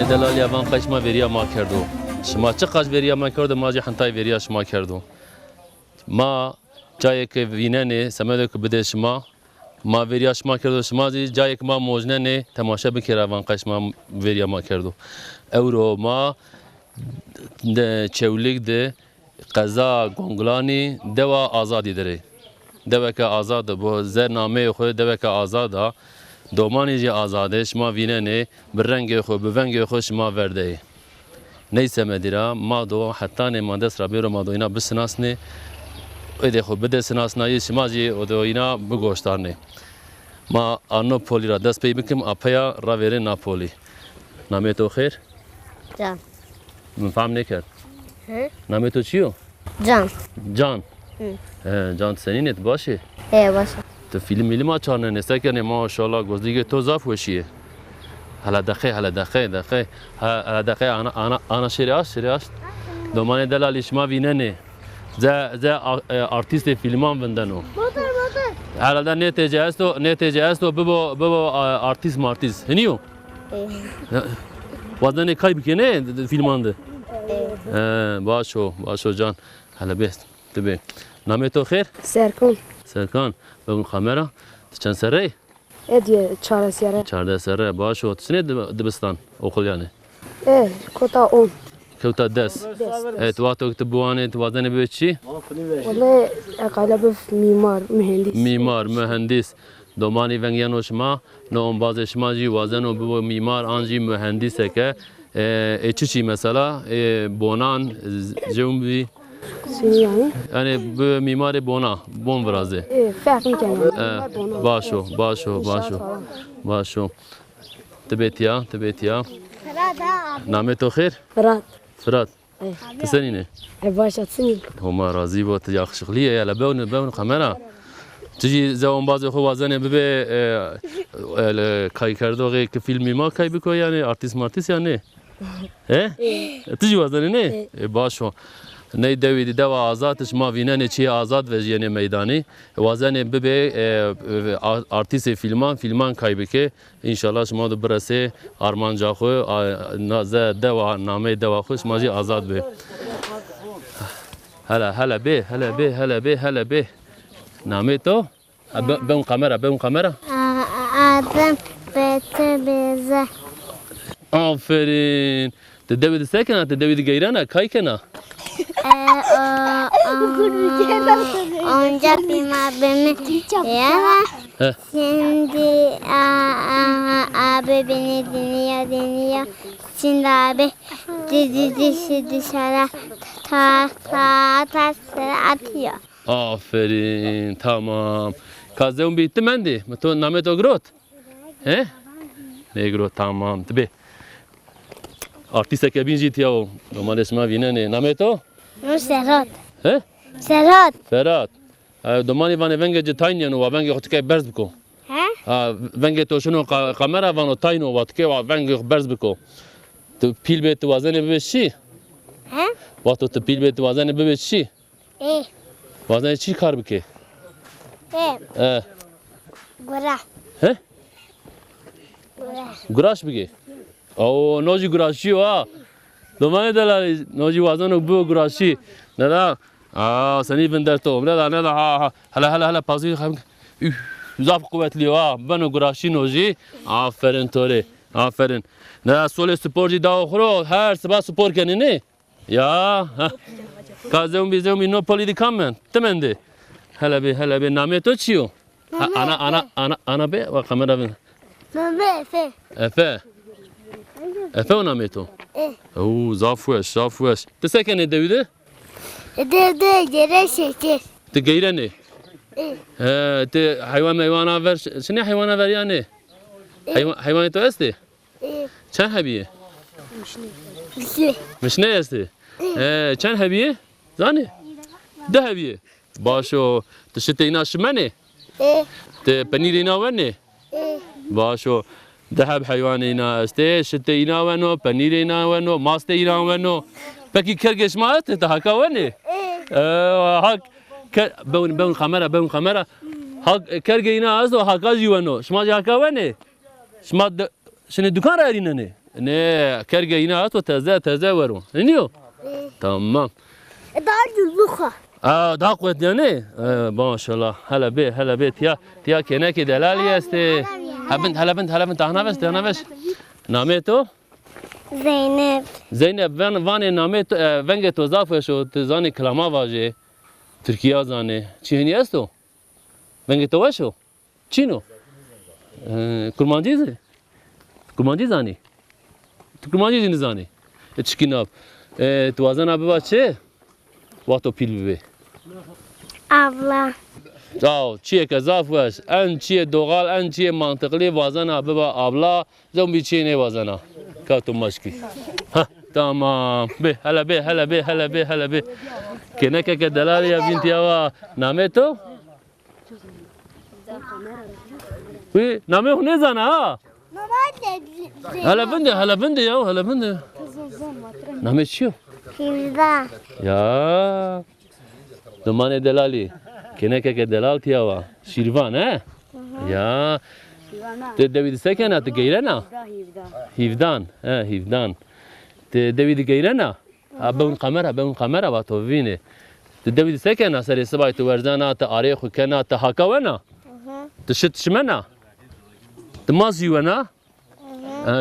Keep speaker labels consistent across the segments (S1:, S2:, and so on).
S1: دلالی وان قشما وریا ما کردو شما چه قش وریا ما کردو ما جی حنتای وریا شما کردو ما جایی که ویننه سمده که بده شما ما وریا شما کردو شما جایی که ما موجنه نه تماشا بکره وان قشما وریا ما کردو اورو ما چولیک ده قضا گونگلانی دوا آزادی داره دوا که آزاد با زر نامه خود دوا که آزاده دومانی جی آزاده شما وینه نه برنگ خود بونگ خود شما ورده نیست مدیرا ما دو حتی نه مهندس رابیرو ما دو اینا بسناس نه ایده خود بده سناس نه شما جی دو اینا بگوشتار نه ما آنو پولی را دست پی بکم اپیا راویره ناپولی نامه تو خیر
S2: جان
S1: من فهم نکرد نامه تو چیو
S2: جان
S1: جان جان سنینت باشه
S2: باشه
S1: تو فیلم ما چانه نسته کنه ماشاءالله گزدیگه تو زاف وشیه هلا دقیقه انا شریعش دومانه دلالی شما ویننه زه آرتیست فیلمان بندنو هلا دا نتیجه است و ببو آرتیست هنیو وزنه کای بکنه فیلمانده باشو جان هلا بست تبه نامه تو خیر سرکان بگم کامرا چند سره
S3: ادیه 14
S1: سره باشو سنه دبستان اوخل یعنی
S3: کتا اون
S1: كوتا دس تواتو تبواني توازني بيتشي
S3: والله اغلب معمار
S1: مهندس دوماني فنگيانو شما نو باز شما جي وازنو بو معمار انجي مهندس که چی مثلا بونان جنبي يعني بمعمار بون برازه
S3: فهم کنم
S1: باشو تبيتيا نامه تو خير فرات تسنينه
S3: باشا سنين
S1: هما راضي بوت يا شغليه يا بون كاميرا تجي زون باز خو وازنه ببه کای کردو که فیلمی ما کای بکو یعنی آرتیست یعنی تجي وازنه نه باشو نه دوید دوا آزادش ما ویننه چی آزاد و یعنی میدانی وازنه ببه آرتیست فیلمان کای بکه انشالله شما دو برسه آرمان جا خو نازه دوا نامه دوا خوش ماجی آزاد به هلا به نامه تو بون کامera
S2: آدم بتبزه
S1: آفرین تدوید سکنه تدوید گیرانه کای کنه
S2: اونجا بیما بینه şimdi abi beni dinliyor şimdi abi dışarı tasları atıyor.
S1: Aferin tamam. Kazım bitti mendi. To namet o grot. Ne grot tamam tabi. Artiste که بینجی تیاو دومان اسم وینه نه نامه تو؟
S2: Serhat.
S1: فرات دومانی وانه ونگ جتاینیان و ونگ خود که برز بکو ونگ تو شنو کامera وانو تاینو وات که ونگ برز بکو تو پیل به توازنه ببشی وقت تو پیل به توازنه ببشی وازنه چی کار بکی گراش بگی او نوجی گراشی وا دومانه دلالی نوجی وازنو بو گراشی نه سنی بندر تو نه هلا پازی خم زاف قوت لیوا بنو گراشی نوجی آفرین نه سول سپورجی داو خرو هر سبا سپور کنی نه یا کازم بیزم اینو پولیتیکام من تمنده هلا به نامه تو چیو انا به و کامera بین Efe o name to? Zafuş. Te sekene devide?
S2: Gere şeker.
S1: Te geyre ne? Te hayvana ver. Şene hayvana ver yani? Hayvan to esti? Çen habiye? Mişne esti? Çen habiye? Zani? De habiye? Başo. Te şete ina şimene? Te penir ina vene? Başo. ذهب حيوانينا استي شتينا ونو بنيرينا ونو ماستينا ونو بكي كرجش مات تهكا وني هاك بون خمرة هاك كرجينا ازو هاكا جي ونو شما جاكا وني شما شنو دكان رايرينني Ne kerge yine at o teze varun. İniyor. Tamam.
S2: Daha cüzbuka.
S1: Daha kuvvetli yani. Maşallah. Hele be tiya keneki delali este. Hele bint tahna ves. Namet o?
S2: Zeynep.
S1: Zeynep vane namet venge to zafeş o zani klama vaje. Türkiye zani. Çihni esto? Venge to vaşo? Çino? Kurmancı? Kurmancı zani? Kurmancı zani? Çikinab. Tuazan abi vaçe? Vato pilbi.
S2: Abla.
S1: Çiye kezafeş. En çiye doğal, en çiye mantıklı vazan abi ve abla. Zombi çiye ne vazana? Kato maşki. Tamam. Hele be. Keneke ke delali ya binti ava. Nameto? Name o ne zana ha? Hele binde ya. Name çiyo?
S2: Fivda.
S1: Ya. Domane delali. Keneke ke delal tiyava. Şirvan he? Ya. Te devidi sekena te geyrena? Hivdan. Hivdan. Te devidi geyrena? Abun kamera va to vini. Te devidi sekena seri sabay tu verzana te arexu kena te hakavena? Te şitşmena? Te maziyvena?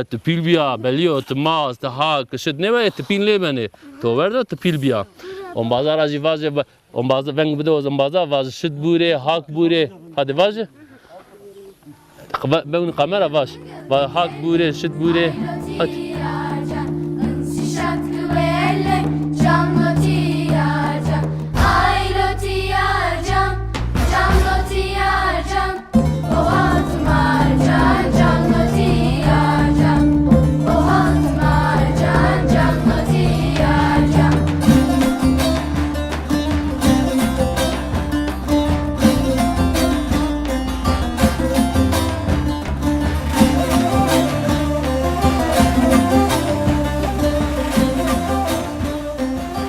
S1: Te pilbiya beliyo te maz te hak şit ne ve te pinle beni. To verdo te pilbiya. On bazar aji vaje on bazar veng bide on bazar vaje şit bure hak bure. Hadi vaje. Ben kamera vaş. Va hak bure şit bure. Hadi.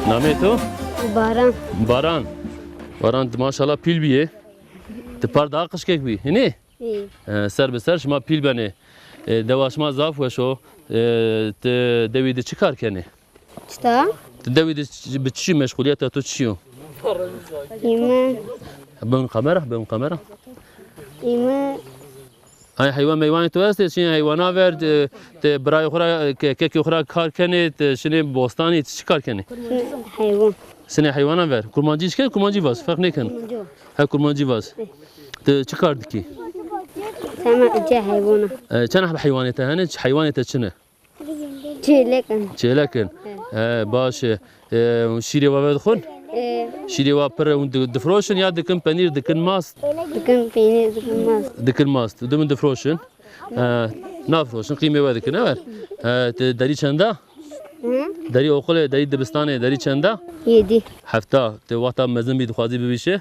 S1: Nameto?
S3: Baran.
S1: Baran maşallah pil biye. Te par daha kışkek bi. Ne? Ser be ser şma pil beni. Devaşma zaf ve şo. Te devide çıkarken.
S3: İşte.
S1: Te devide bitişi meşguliyete tutuşuyor.
S3: İme.
S1: Ben kamera.
S3: İme.
S1: Hay hayvan meyvanı tuvaste şimdi hayvana ver te bray khura keki khura karken te şimdi bostani çıkarken.
S3: Hayvan.
S1: Sene hayvana ver. Kurmancı işken kurmancı vas. Fark ne kan? Ha kurmancı vas. Te çıkardı ki.
S3: Tamam içe hayvana.
S1: Çana hayvanete hani hayvanete çene.
S3: Çelekan.
S1: Baş şiri va vedkhun. Şiri va per defroşun ya dikin peynir dikin mas. Dikin mas. Demin defroşun. Nafroşun kıyme va dikin ver. Te dari çanda? Dari okula dari dibistane dari çanda?
S3: 7.
S1: Hafta te vaqta mezun bir dixwazi bibişe?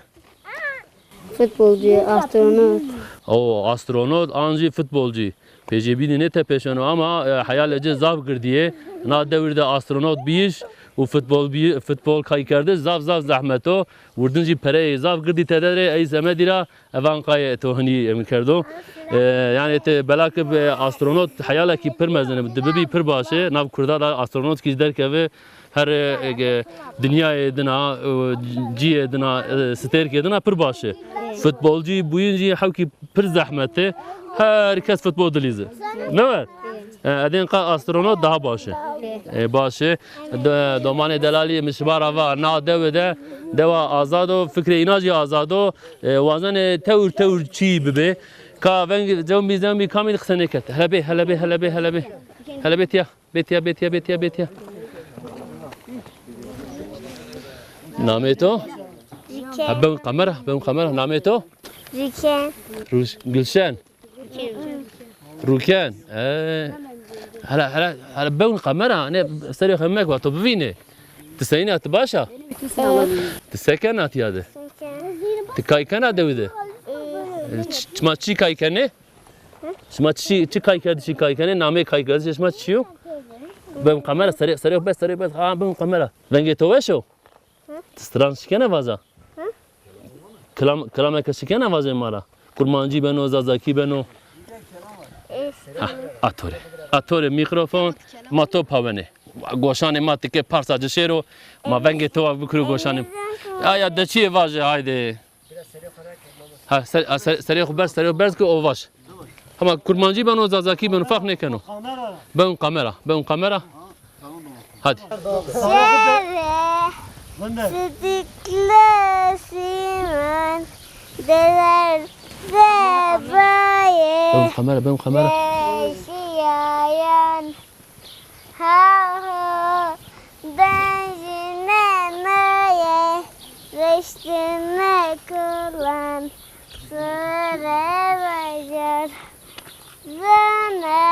S3: Futbolcu, astronot.
S1: Astronot, anji futbolcu. Pejebini ne te peşano ama hayal ece zav girdiye. Na devirde astronot biyiş. O futbol kaykerde zav zahmeto. Vurdunci pere zav girdi tedere ey zemedira evan kay to hani emin kardo. Yani te belak astronot hayal ki permezene dibi per başı. Nav kurda da astronot ki der ki her dünya dina ciye dina ster ki dina per başı. Futbolcu buyunci havki per zahmete. Herkes futbol dilizi. Ne var? Edin ka astronot daha başı. Başı. Domane delali mişbara va na devede deva azado fikre inacı azado vazane tevr çi bibe ka ven zombi kamil xseneket. Hele be tiya. Betiya. Nameto? Ben kamera. Nameto? Gülşen. Ruken. هلا بون قمرة أنا سري خمك وقت بفيني تسعين أتباشا تسكن أتياده تكاي كان أدوده شما شي كاي كنه شما شي كاي كده شي كاي كنه نامه كاي كده شما شيو بون قمرة سري بس بون قمرة بنجي توشو تستران شكنه وازا كلامك شكنه وازا مارا kurmancı beno zazaki beno اتوره میکروفون ما تو پاونه گوشان ما تکه پارسا جشیرو ما ونگ تو بکرو گوشان آیا دچی واژه هایده ها سری خو برس که اوواش اما کرمانجی بانو زازاکی بانو فرق نکنو به اون کامera hadi
S2: Sıdıklı simen deler zebaye
S1: به اون کامera
S2: Yaşayan ha benzine neye reştine kulan sıra bacar zana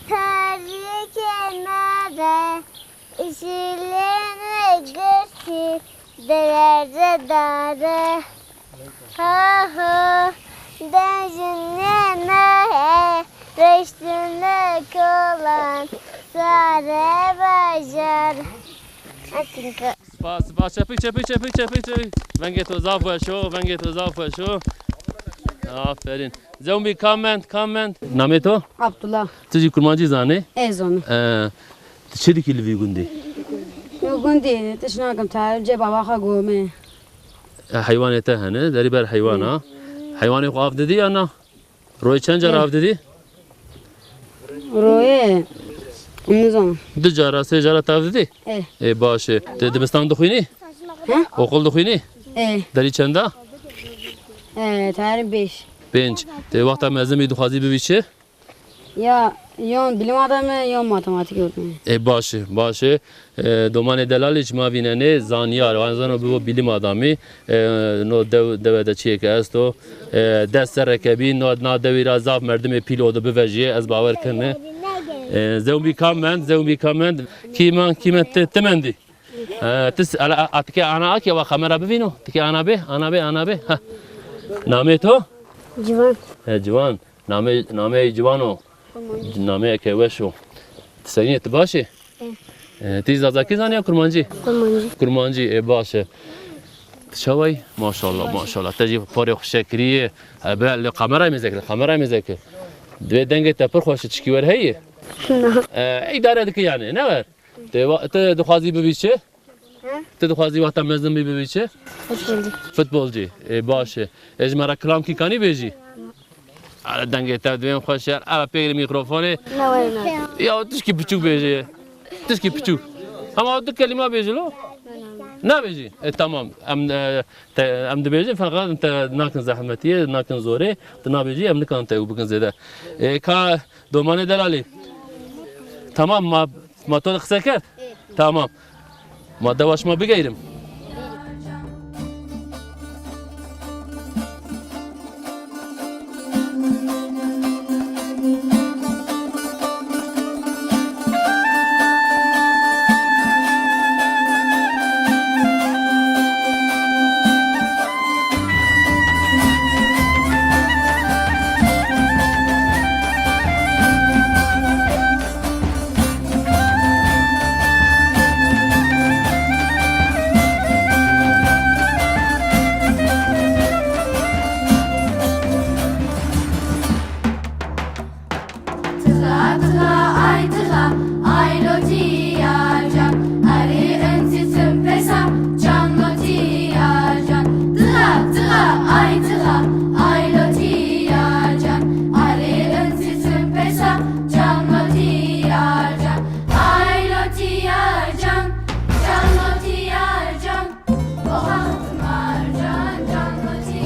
S2: tarih kenara işilene gırsi delerde dare ha ha benzine neye reştine kulan sıra bacar
S1: Spas çapı. Venge to zafu şu. Aferin. Zombi comment. Name to?
S3: Abdullah.
S1: Tuji kurmancı zane.
S3: Ezon.
S1: Çeli kilvi gundi.
S3: Gundi tişnakam tar cebaba khagome.
S1: Hayvanete hane, dari ber hayvana. Hayvanı ko av dedi ya na. Roy çencer av dedi.
S3: Roye. Nizam.
S1: Du cara se cara tav dedi. Başı. Dibistan dukhini? Okul dukhini? Dari çenda?
S3: Tar 5.
S1: 5. Te vakta mezemi dukhazi bibiçi?
S3: Ya yon bilim adamı yon matematik öğretmeni.
S1: Başı. Domane delali çma vinene zaniyar. Anzano bu bilim adamı. No devede çiye ki esto. Dest rekebi no na devira zaf merdimi pilodu bivejiye ez baver kırne. Zevmi comment. Kime temendi. Tis atke ana ak ya va kamera bivino. Tike ana be. Name to?
S3: Civan.
S1: Civan. Name Civano. Name keveşo. Seni başı? Tiz azaki zaniya kurmancı? Kurmancı başı. Şavay maşallah. Teci pare şekriye. Be kamera mizeki. Dve denge tepur hoş çıkı ver heyi. İdare edik yani. Ne var? Te duhazi bibiçi? Te duhazi vakta mezun bibiçi? Futbolcu. Başı. Ejmara klam ki kani beji? Denge te dve hoş yer. Ama pegri mikrofonu. Ya tişki küçük beji. Tişki küçük. Ama o kelime beji lo. Ne beji? Tamam. Am de beji fakat ente nakin zahmetiye, nakin zore. Te ne beji? Am nikan te bugün zede. Ka domane delali. Tamam ma to kısaker. Tamam. Ma devaşma bigeyrim.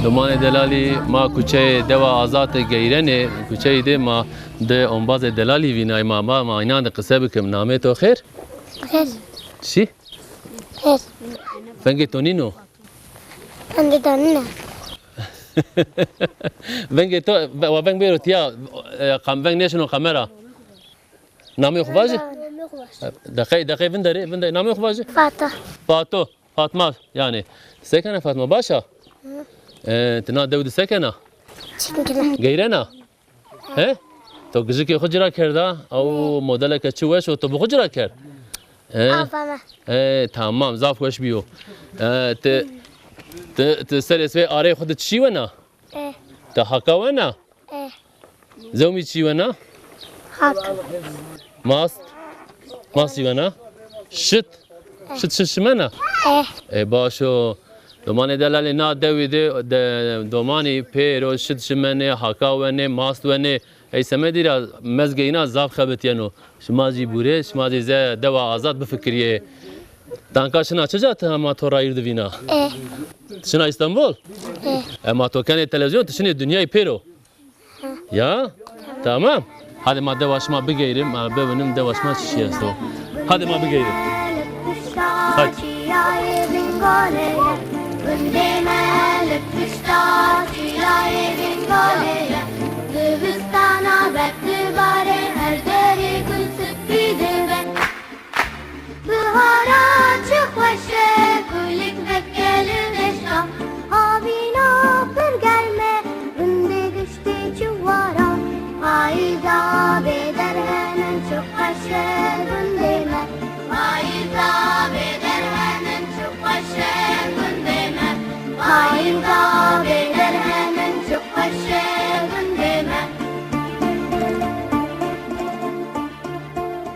S1: Domane delali ma kuçe deva azat geyrene kuçe de ma de onbaz delali vinay ma inan de kısa bikim name to khair si Vengi tonino
S2: Ande tonino
S1: Vengi to wa veng bero tia kam veng national kamera name khvaje dakay vende name khvaje Fatma yani sekene Fatma başa تنا داود سكنه غيرنا ها تو جزكي خجرا كردا او موديلك تشوش تو بخجرا كر تمام زاف وش بيو ت سرس في اري خد تشيونا ت حكاونا زومی چی و نه؟
S2: Hak.
S1: ماست ماست چی و نه؟ شت شت شمنه؟ باشو دومانی دلالی نه دویده دومانی پیرو شت شمنه حکا و نه ماست و نه ای سمدی را مزگینا زاف خبتیانو شما جی بوره شما جی ز دوا آزاد بفکریه دانکا شنا چجات ما تو رایر دوینا شنا استانبول اما تو کنی تلویزیون تشنی دنیای پیرو یا تمام hadi ما دواش ما بگیریم ما ببینیم دواش ما چی است hadi ما بگیریم hadi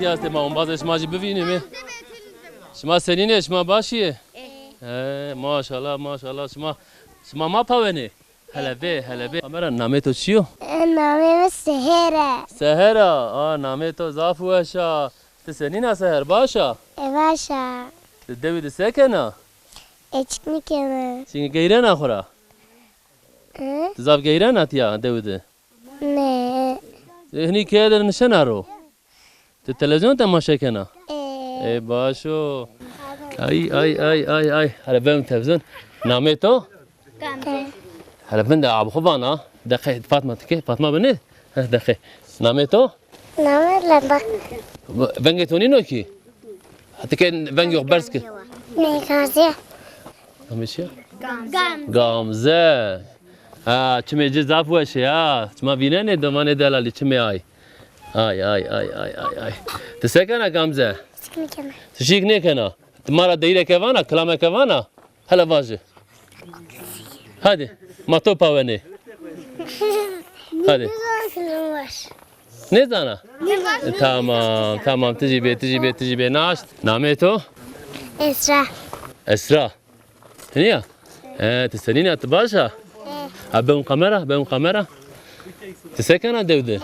S1: یا ما اون بازش ماجی ببینیم شما سنینه شما باشیه ماشاءالله ماشاءالله شما ما پاونه هلا به امرا نامه تو چیو
S2: نامه سهره
S1: سهره نامه تو زافوشا تسنینا سهر باشا
S2: باشا
S1: دوید سکنه
S2: اچک میکنه
S1: چینگه گیره نخورا تزاف گیره نتیا دویده
S2: نه
S1: هنی که در نشنه رو تو تلویزیون تماشا کنه ای باشو ای هلا بهم تلویزیون نامه تو هلا بند عب خوبانا دقیق فاطمه تکه فاطمه بنه دقیق نامه تو
S2: نامه لندق
S1: ونگه تونی نو کی حتی که ونگه خبرس که
S2: میکازه
S1: همیشه گامزه چمی جزاف وشه چما بینه نه دمان دلالی چمی آی تسکنه گامزه تشیک نکنه تمارا دیره کوانا کلامه کوانا هلا واجه hadi ما تو پاونه hadi ne zana tamam تجي بي ناش نامه تو اسرا هنيا تستنيني اتباشا بهم قمره تسكن دوده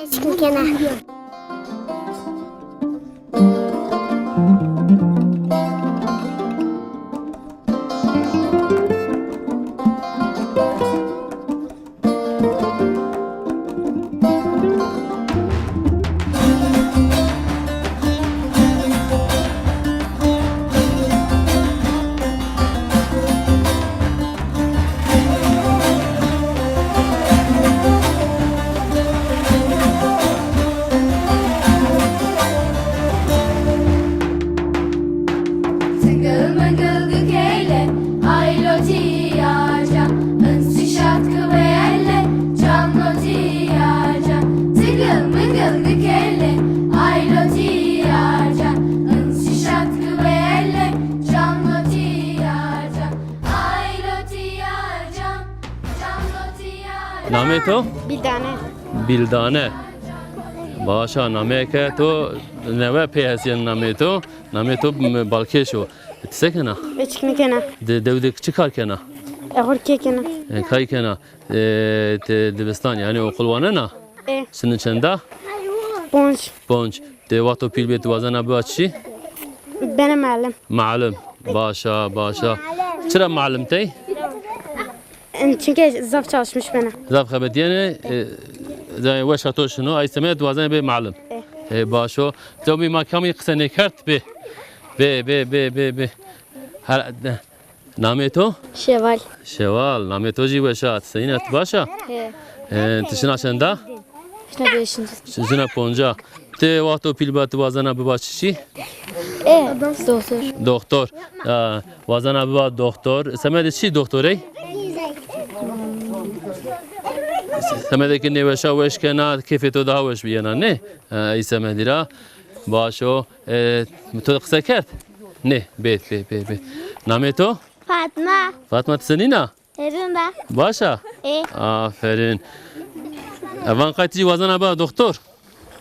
S1: نامه تو؟ بیلدانه باشا نامه که تو نوه پیهسی نامه تو بالکه شو تسکنه؟
S3: اچک میکنه
S1: دوده چی کار کنه؟
S3: اخور کی کنه
S1: کاری کنه؟ دبستان یعنی اقلوانه نه؟ سن چنده؟ پنج وقت پیل بیت وزنه باید چی؟
S3: بنا معلم
S1: باشا چرا معلم تی؟
S3: çünkü zaf çalışmış bana.
S1: Zaf خبرتينه زي وش هاتو شنو اي سمعت وزن به معلم باشو دومي ما كم يقسني كرت به نامه تو شوال نامه تو جي وشات سينات باشا انت شنو عشان ده شنو پونجا ته وقتو پیل بات وزنه به چی دکتر وزنه به دکتر سمعت چی دکتری سمعت که نوشا وش کنه کیف تو داوش بیانا نه ای سمعتی را باشو تو قصه کرد نه بیت نامه تو فاطمه تسنی نه باشا آفرین Evan kaçıcı vazana ba doktor.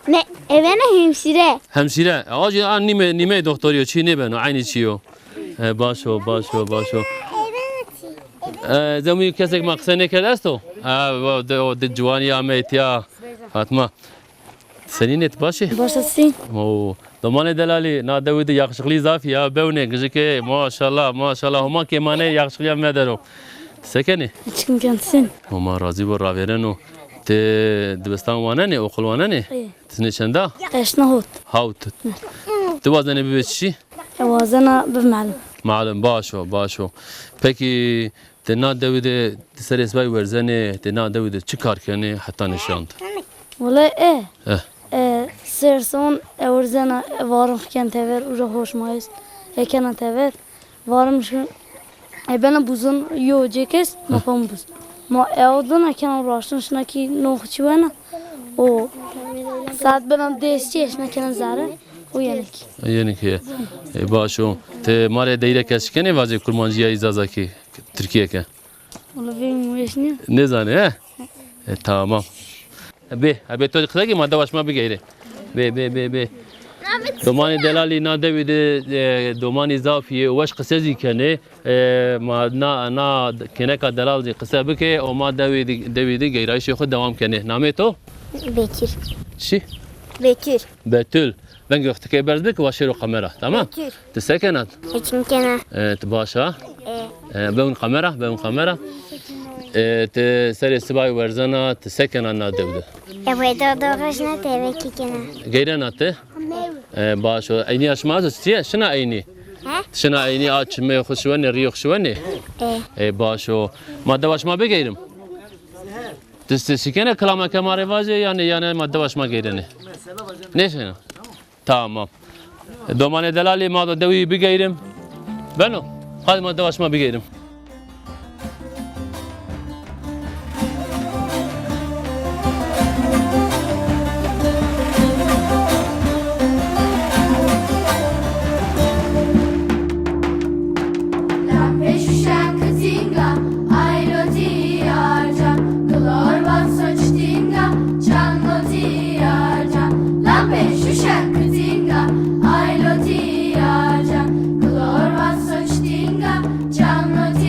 S2: Ne? Evine hemşire.
S1: Hemşire. Acı an nime doktoruyor. Çi ne ben? Aynı çiyo. Başo. Zemi kesek maksane kelasto. O de cuvani amet ya. Fatma. Senin et başı.
S3: Başlasın.
S1: O Domane delali na Davide yakışıklı zaf ya bevne gıcıke maşallah huma kemane yakışıklı medero. Sekeni.
S3: Çıkın kendisi.
S1: Huma razı bu ravereno. Te dibistan wana ne okul wana ne? Tizne çenda?
S3: Eşnahut.
S1: Havt. Te vazene bir beşi?
S3: Vazana bim'alum.
S1: Malum başo. Peki te na Davide ser esbay verzene te na Davide çıkarken hatta nişandı.
S3: Valla
S1: Eh.
S3: Serson evrzena varım ken tever ura hoş mayız. Ekena tever. Varım şu bana buzun yo cekes mapam buz. Ma evden ekena uğraştın şuna ki nohçu bana. O saat bana desçi şuna kena zara. O yenik.
S1: Yenik ya. Başo. Te mare deire keşkene vazı kurmancıya izazaki Türkiye'ke.
S3: Valla benim yeşni.
S1: Ne zane he? Tamam. Abi to kısa ki madde başma bir gayri. Be. Domani delali na devide domani zafiye uvaş kısacı kene ma na kene ka delal di kısa bike o ma devide gayri şey xud devam kene. Name to?
S2: Bekir.
S1: Şi?
S2: Bekir.
S1: Betül. Ben gökteke berzbek vaşero kamera. Tamam?
S2: Bekir.
S1: Tesekenat.
S2: Hiçim kena.
S1: Başa. Beun kamera. Te seri sibay verzana tesekenat na devide.
S2: Evde doğuşuna teve ki kena.
S1: Gayri natı? Başo. Ayni aşmaz çiye? Şuna ayni. Şuna ayni açmaya hoşvane riyo hoşvane. Başo. Madde başma bir gayrim. Sikene kalama kemare vaje yani madde başma gayrine. Ne şey? Tamam. Domane delali madde devi bir gayrim. Ben o. Hadi madde başma bir gayrim.
S4: Canlı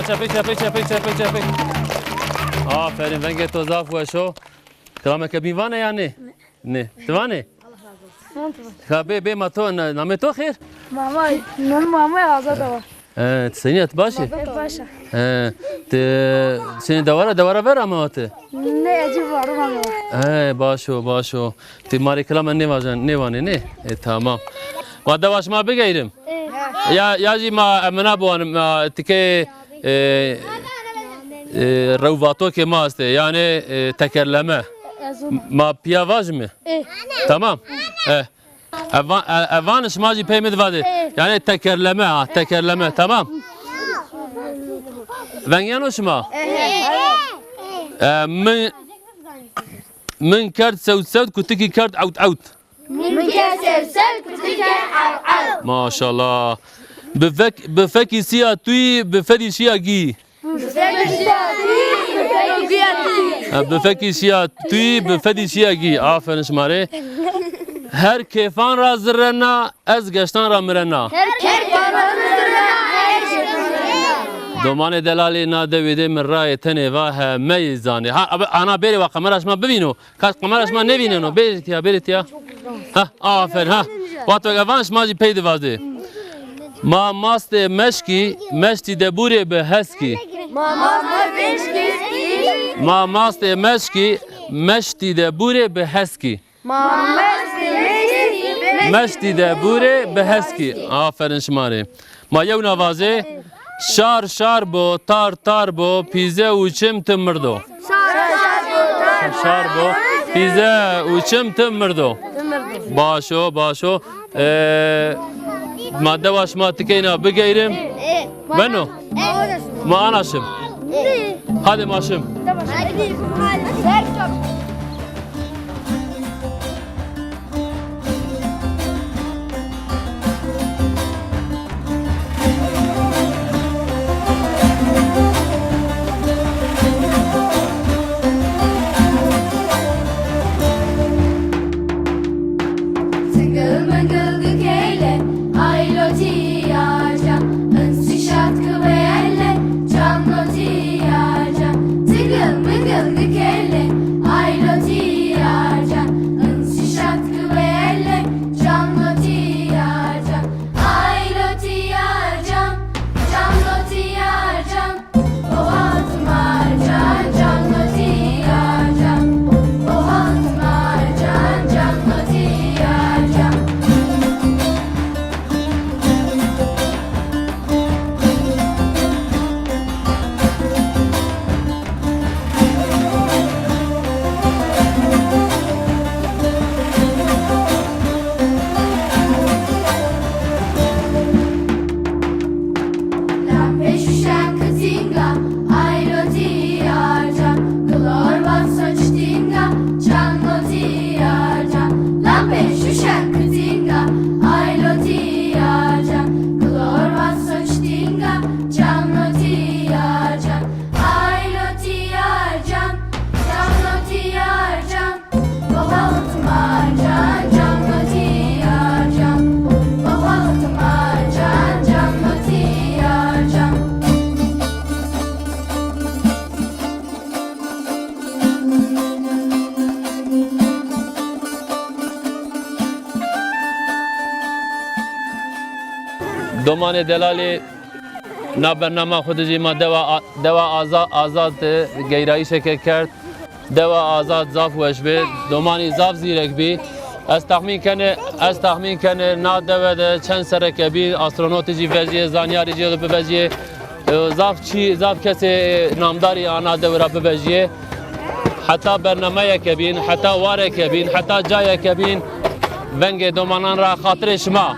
S1: çepik. Aferin venge to zaf ve şo. Krame kebin vane ya ne? Ne? Tvane? Ha be ma to name to khair?
S3: Mama azad var.
S1: Seniyet başı.
S3: Başa.
S1: Seni davara ver ama atı.
S3: Ne acı var ama.
S1: Başo. Ti mari krame ne vane ne? Tamam. Ma davaş ma begeyrim. Ya ji ma emna bu an tike رواتو که ماست یعنی تکرلمه ما پیاواج می تمام اوانش ماجی پیمید واده یعنی تکرلمه تمام ونگیانو شما من کرد سود کتکی کرد اوت
S2: من کرد سود کتکی کرد اوت
S1: ماشاءالله بفکی سیا توی بفدی شیا گی بفکی شیا توی بفدی شیا گی آفرین شماره هر کیفان را زرنا از گشتان را مرنا دومان دلالی نادویده من رای تنه و همه زانه انا بری و قمرش ما ببینو کاش قمرش ما نبینو بریتیا ها آفرین ها وقت وگوانش ماجی پیدا وازده ما ماست مشتی دبوری به هسکی ما ماست مشتی دبوری به هسکی مشتی دبوری به هسکی آفرین شماره ما یو نوازه شار بو تار بو پیزه و چم تمردو شار بو پیزه و چم تمردو باشو ماده واش ما تکینا بگیریم منو ما اناشم hadi maşım دومان دلالی نابرنامه خودجی ما دوا آزاد گیرایی شکل کرد دوا آزاد زاف وش بی دومانی زاف زیرک بی از تخمین کنه نا دوا ده چند سرکه بی استرونوتی جی وجیه زانیاری جی رو بوجیه زاف کسی نامداری آنا دوا را بوجیه حتی برنامه کبین حتی واره کبین حتی جای کبین ونگ دومانان را خاطر شما